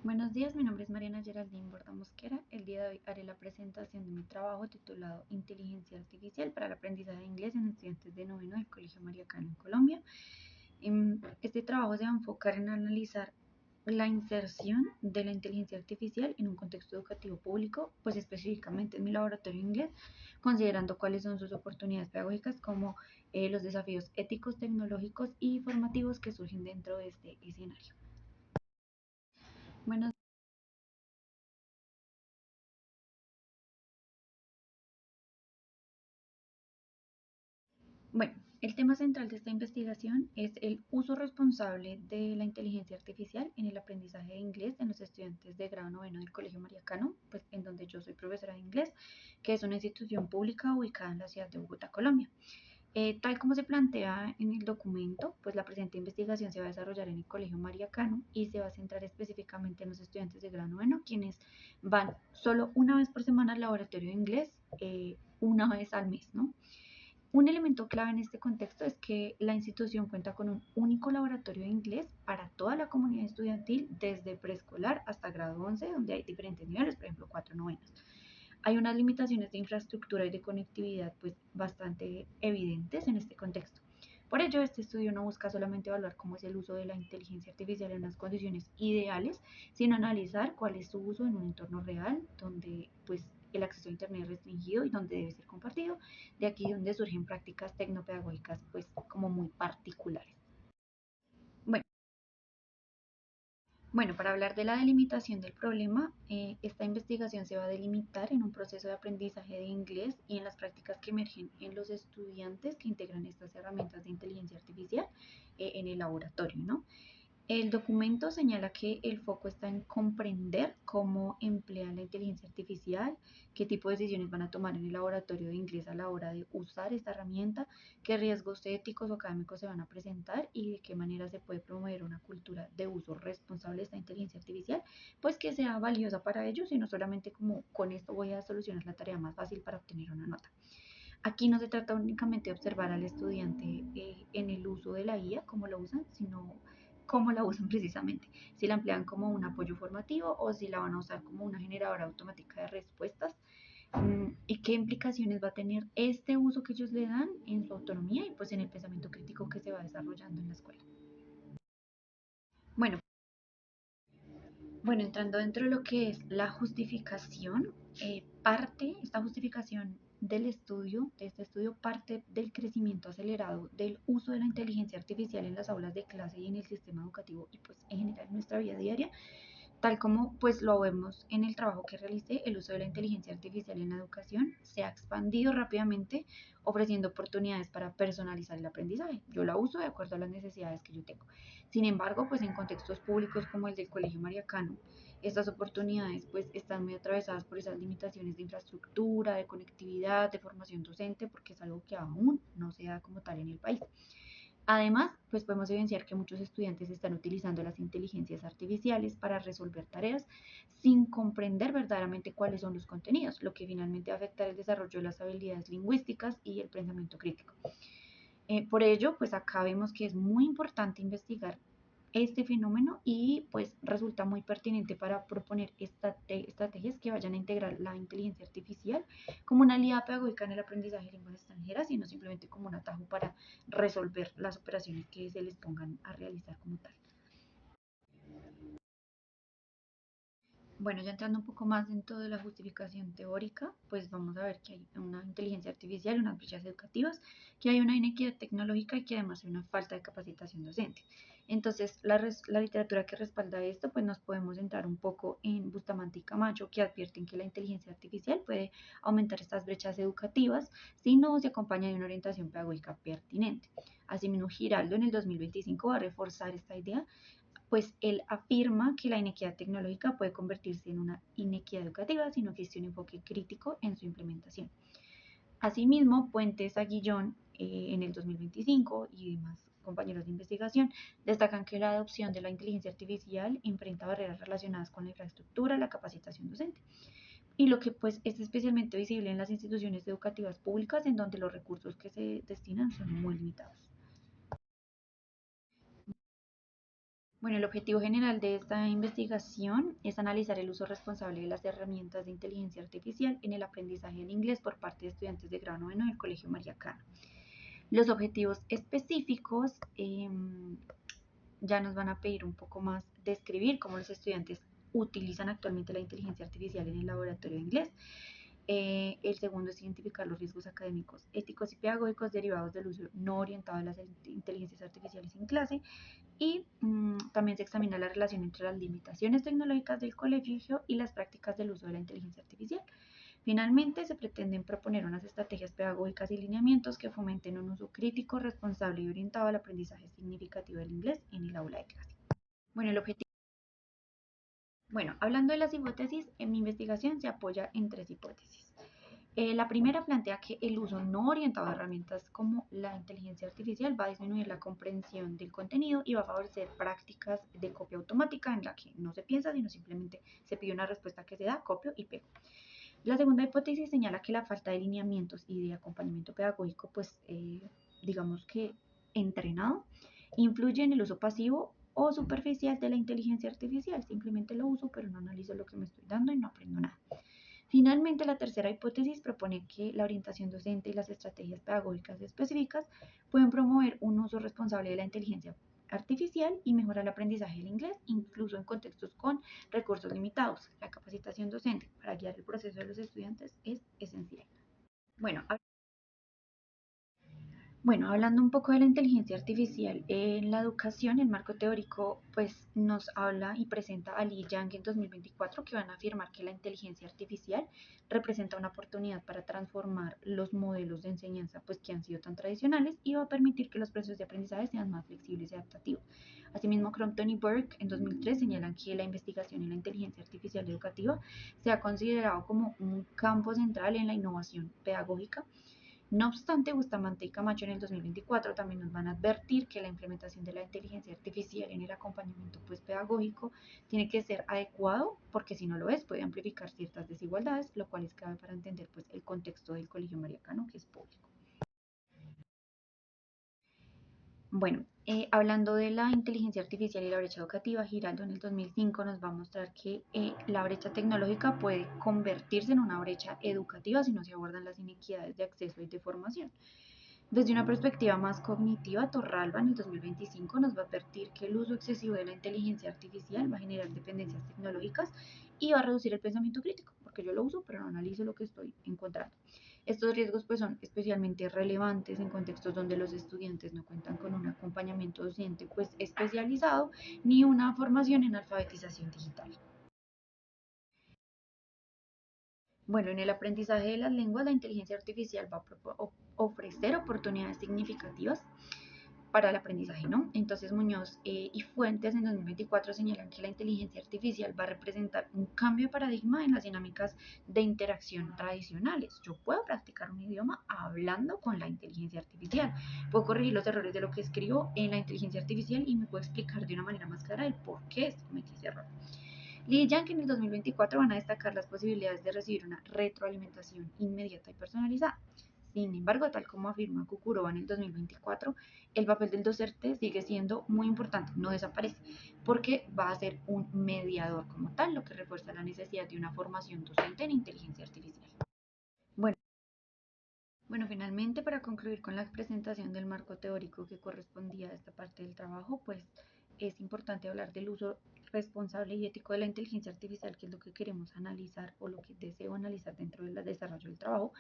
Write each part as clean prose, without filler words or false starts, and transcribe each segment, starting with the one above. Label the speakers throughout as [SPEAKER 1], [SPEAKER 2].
[SPEAKER 1] Buenos días, mi nombre es Mariana Geraldine Borda Mosquera. El día de hoy haré la presentación de mi trabajo titulado Inteligencia Artificial para el aprendizaje de inglés en estudiantes de noveno del Colegio María Cano en Colombia. Este trabajo se va a enfocar en analizar la inserción de la inteligencia artificial en un contexto educativo público, pues específicamente en mi laboratorio de inglés, considerando cuáles son sus oportunidades pedagógicas como los desafíos éticos, tecnológicos y formativos que surgen dentro de este escenario. Bueno, Bueno, el tema central de esta investigación es el uso responsable de la inteligencia artificial en el aprendizaje de inglés en los estudiantes de grado noveno del Colegio María Cano, pues en donde yo soy profesora de inglés, que es una institución pública ubicada en la ciudad de Bogotá, Colombia. Tal como se plantea en el documento, pues la presente investigación se va a desarrollar en el Colegio María Cano y se va a centrar específicamente en los estudiantes de grado noveno, quienes van solo una vez por semana al laboratorio de inglés, una vez al mes, ¿no? Un elemento clave en este contexto es que la institución cuenta con un único laboratorio de inglés para toda la comunidad estudiantil, desde preescolar hasta grado 11, donde hay diferentes niveles, por ejemplo, 4 novenas. Hay unas limitaciones de infraestructura y de conectividad pues bastante evidentes en este contexto. Por ello, este estudio no busca solamente evaluar cómo es el uso de la inteligencia artificial en unas condiciones ideales, sino analizar cuál es su uso en un entorno real donde pues el acceso a internet es restringido y donde debe ser compartido. De aquí donde surgen prácticas tecnopedagógicas pues como muy particulares. Bueno, Bueno, para hablar de la delimitación del problema, esta investigación se va a delimitar en un proceso de aprendizaje de inglés y en las prácticas que emergen en los estudiantes que integran estas herramientas de inteligencia artificial en el laboratorio, ¿no? El documento señala que el foco está en comprender cómo emplean la inteligencia artificial, qué tipo de decisiones van a tomar en el laboratorio de inglés a la hora de usar esta herramienta, qué riesgos éticos o académicos se van a presentar y de qué manera se puede promover una cultura de uso responsable de esta inteligencia artificial, pues que sea valiosa para ellos y no solamente como con esto voy a solucionar la tarea más fácil para obtener una nota. Aquí no se trata únicamente de observar al estudiante en el uso de la IA, cómo lo usan, sino cómo la usan precisamente. Si la emplean como un apoyo formativo o si la van a usar como una generadora automática de respuestas y qué implicaciones va a tener este uso que ellos le dan en su autonomía y pues en el pensamiento crítico que se va desarrollando en la escuela. Bueno, Bueno, entrando dentro de lo que es la justificación, esta justificación de este estudio, parte del crecimiento acelerado del uso de la inteligencia artificial en las aulas de clase y en el sistema educativo y pues en general en nuestra vida diaria, tal como pues lo vemos en el trabajo que realicé. El uso de la inteligencia artificial en la educación se ha expandido rápidamente, ofreciendo oportunidades para personalizar el aprendizaje. Yo la uso de acuerdo a las necesidades que yo tengo. Sin embargo, pues en contextos públicos como el del Colegio María Cano, estas oportunidades pues están muy atravesadas por esas limitaciones de infraestructura, de conectividad, de formación docente, porque es algo que aún no se da como tal en el país. Además, pues podemos evidenciar que muchos estudiantes están utilizando las inteligencias artificiales para resolver tareas sin comprender verdaderamente cuáles son los contenidos, lo que finalmente va a afectar el desarrollo de las habilidades lingüísticas y el pensamiento crítico. Por ello, pues acá vemos que es muy importante investigar este fenómeno y pues resulta muy pertinente para proponer estrategias que vayan a integrar la inteligencia artificial como una aliada pedagógica en el aprendizaje de lenguas extranjeras y no simplemente como un atajo para resolver las operaciones que se les pongan a realizar como tal. Bueno, ya entrando un poco más dentro de la justificación teórica, pues vamos a ver que hay una inteligencia artificial, unas brechas educativas, que hay una inequidad tecnológica y que además hay una falta de capacitación docente. Entonces, la literatura que respalda esto, pues nos podemos centrar un poco en Bustamante y Camacho, que advierten que la inteligencia artificial puede aumentar estas brechas educativas si no se acompaña de una orientación pedagógica pertinente. Asimismo, Giraldo en el 2025 va a reforzar esta idea, pues él afirma que la inequidad tecnológica puede convertirse en una inequidad educativa si no existe un enfoque crítico en su implementación. Asimismo, Puentes Aguillón en el 2025 y demás compañeros de investigación destacan que la adopción de la inteligencia artificial enfrenta barreras relacionadas con la infraestructura, la capacitación docente, y lo que pues es especialmente visible en las instituciones educativas públicas en donde los recursos que se destinan son muy limitados. Bueno, el objetivo general de esta investigación es analizar el uso responsable de las herramientas de inteligencia artificial en el aprendizaje del inglés por parte de estudiantes de grado noveno del Colegio María Cano. Los objetivos específicos ya nos van a pedir un poco más describir cómo los estudiantes utilizan actualmente la inteligencia artificial en el laboratorio de inglés. El segundo es identificar los riesgos académicos, éticos y pedagógicos derivados del uso no orientado de las inteligencias artificiales en clase. Y también se examina la relación entre las limitaciones tecnológicas del colegio y las prácticas del uso de la inteligencia artificial. Finalmente, se pretenden proponer unas estrategias pedagógicas y lineamientos que fomenten un uso crítico, responsable y orientado al aprendizaje significativo del inglés en el aula de clase. Bueno, el objetivo. Bueno, hablando de las hipótesis, en mi investigación se apoya en tres hipótesis. La primera plantea que el uso no orientado a herramientas como la inteligencia artificial va a disminuir la comprensión del contenido y va a favorecer prácticas de copia automática en la que no se piensa, sino simplemente se pide una respuesta que se da, copio y pego. La segunda hipótesis señala que la falta de lineamientos y de acompañamiento pedagógico, pues digamos que entrenado, influye en el uso pasivo o superficial de la inteligencia artificial. Simplemente lo uso, pero no analizo lo que me estoy dando y no aprendo nada. Finalmente, la tercera hipótesis propone que la orientación docente y las estrategias pedagógicas específicas pueden promover un uso responsable de la inteligencia artificial y mejorar el aprendizaje del inglés, incluso en contextos con recursos limitados. La capacitación docente para guiar el proceso de los estudiantes es esencial. Bueno, Bueno, hablando un poco de la inteligencia artificial en la educación, el marco teórico pues nos habla y presenta a Li Yang en 2024 que van a afirmar que la inteligencia artificial representa una oportunidad para transformar los modelos de enseñanza pues que han sido tan tradicionales y va a permitir que los procesos de aprendizaje sean más flexibles y adaptativos. Asimismo, Crompton y Burke en 2003 señalan que la investigación en la inteligencia artificial educativa se ha considerado como un campo central en la innovación pedagógica. No obstante, Bustamante y Camacho en el 2024 también nos van a advertir que la implementación de la inteligencia artificial en el acompañamiento pues, pedagógico tiene que ser adecuado porque si no lo es puede amplificar ciertas desigualdades, lo cual es clave para entender pues, el contexto del Colegio María Cano, que es público. Bueno, hablando de la inteligencia artificial y la brecha educativa, Giraldo en el 2005 nos va a mostrar que la brecha tecnológica puede convertirse en una brecha educativa si no se abordan las inequidades de acceso y de formación. Desde una perspectiva más cognitiva, Torralba en el 2025 nos va a advertir que el uso excesivo de la inteligencia artificial va a generar dependencias tecnológicas y va a reducir el pensamiento crítico, porque yo lo uso pero no analizo lo que estoy encontrando. Estos riesgos pues, son especialmente relevantes en contextos donde los estudiantes no cuentan con un acompañamiento docente pues, especializado ni una formación en alfabetización digital. Bueno, en el aprendizaje de las lenguas, la inteligencia artificial va a ofrecer oportunidades significativas para el aprendizaje, ¿no? Entonces Muñoz y Fuentes en 2024 señalan que la inteligencia artificial va a representar un cambio de paradigma en las dinámicas de interacción tradicionales. Yo puedo practicar un idioma hablando con la inteligencia artificial, puedo corregir los errores de lo que escribo en la inteligencia artificial y me puedo explicar de una manera más clara el por qué cometí ese error. Li y Yang en el 2024 van a destacar las posibilidades de recibir una retroalimentación inmediata y personalizada. Sin embargo, tal como afirma Kukurova en el 2024, el papel del docente sigue siendo muy importante, no desaparece, porque va a ser un mediador como tal, lo que refuerza la necesidad de una formación docente en inteligencia artificial. Bueno, finalmente, para concluir con la presentación del marco teórico que correspondía a esta parte del trabajo, pues es importante hablar del uso responsable y ético de la inteligencia artificial, que es lo que queremos analizar o lo que deseo analizar dentro del desarrollo del trabajo.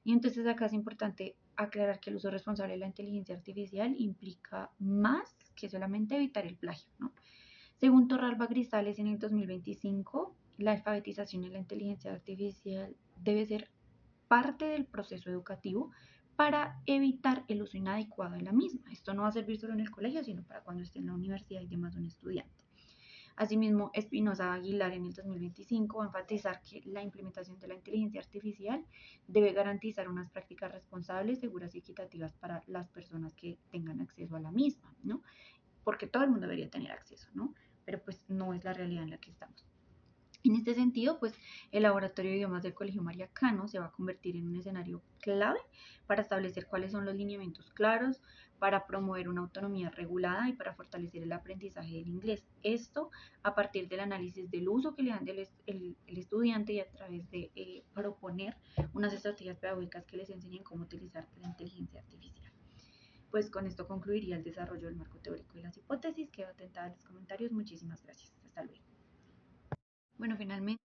[SPEAKER 1] Y entonces acá es importante aclarar que el uso responsable de la inteligencia artificial implica más que solamente evitar el plagio, ¿no? Según Torralba Grisales en el 2025, la alfabetización en la inteligencia artificial debe ser parte del proceso educativo para evitar el uso inadecuado de la misma. Esto no va a servir solo en el colegio, sino para cuando esté en la universidad y demás un estudiante. Asimismo, Espinosa Aguilar en el 2025 va a enfatizar que la implementación de la inteligencia artificial debe garantizar unas prácticas responsables, seguras y equitativas para las personas que tengan acceso a la misma, ¿no? Porque todo el mundo debería tener acceso, ¿no? Pero pues no es la realidad en la que estamos. En este sentido, pues el Laboratorio de Idiomas del Colegio María Cano se va a convertir en un escenario clave para establecer cuáles son los lineamientos claros para promover una autonomía regulada y para fortalecer el aprendizaje del inglés. Esto a partir del análisis del uso que le dan el estudiante y a través de proponer unas estrategias pedagógicas que les enseñen cómo utilizar la inteligencia artificial. Pues con esto concluiría el desarrollo del marco teórico y las hipótesis. Quedo atentada a los comentarios. Muchísimas gracias. Hasta luego. Bueno, finalmente